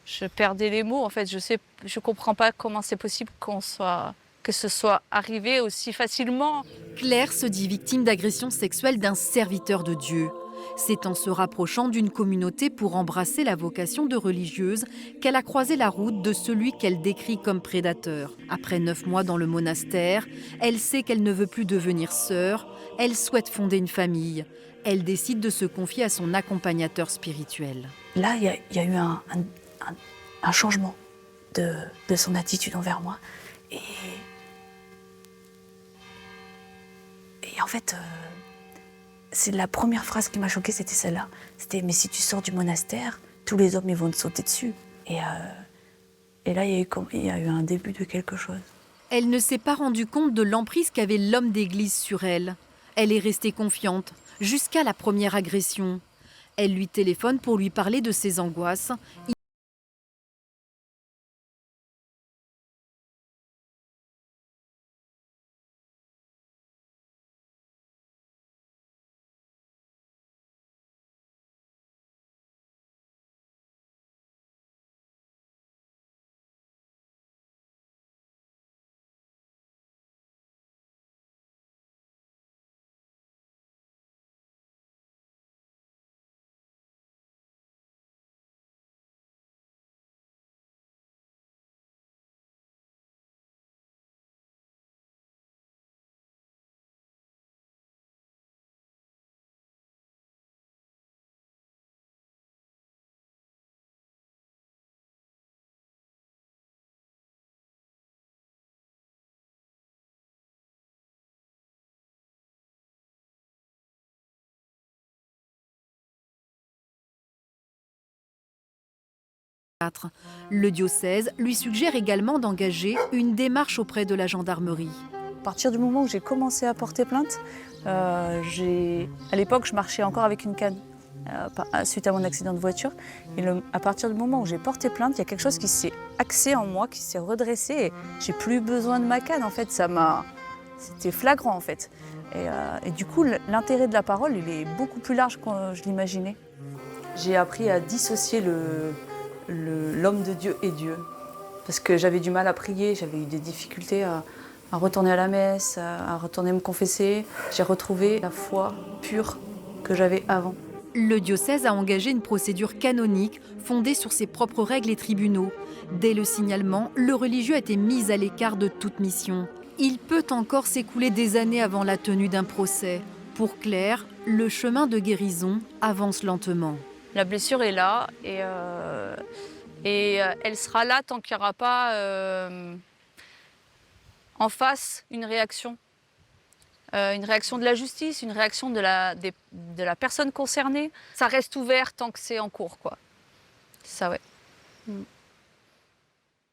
je perdais les mots en fait. Je comprends pas comment c'est possible que ce soit arrivé aussi facilement. Claire se dit victime d'agression sexuelle d'un serviteur de Dieu. C'est en se rapprochant d'une communauté pour embrasser la vocation de religieuse qu'elle a croisé la route de celui qu'elle décrit comme prédateur. Après 9 mois dans le monastère, elle sait qu'elle ne veut plus devenir sœur, elle souhaite fonder une famille. Elle décide de se confier à son accompagnateur spirituel. Là, il y a eu un changement de son attitude envers moi. Et en fait, c'est la première phrase qui m'a choquée, c'était celle-là. C'était « Mais si tu sors du monastère, tous les hommes ils vont te sauter dessus ». Et là, il y a eu un début de quelque chose. Elle ne s'est pas rendue compte de l'emprise qu'avait l'homme d'église sur elle. Elle est restée confiante, jusqu'à la première agression. Elle lui téléphone pour lui parler de ses angoisses. Le diocèse lui suggère également d'engager une démarche auprès de la gendarmerie. À partir du moment où j'ai commencé à porter plainte, à l'époque, je marchais encore avec une canne suite à mon accident de voiture. Et à partir du moment où j'ai porté plainte, il y a quelque chose qui s'est axé en moi, qui s'est redressé. Et j'ai plus besoin de ma canne, en fait. C'était flagrant, en fait. Et du coup, l'intérêt de la parole, il est beaucoup plus large que je l'imaginais. J'ai appris à dissocier l'homme de Dieu et Dieu. Parce que j'avais du mal à prier, j'avais eu des difficultés à retourner à la messe, à retourner me confesser. J'ai retrouvé la foi pure que j'avais avant. Le diocèse a engagé une procédure canonique fondée sur ses propres règles et tribunaux. Dès le signalement, le religieux a été mis à l'écart de toute mission. Il peut encore s'écouler des années avant la tenue d'un procès. Pour Claire, le chemin de guérison avance lentement. La blessure est là et elle sera là tant qu'il n'y aura pas en face une réaction de la justice, une réaction de la personne concernée. Ça reste ouvert tant que c'est en cours, quoi. Ça, ouais.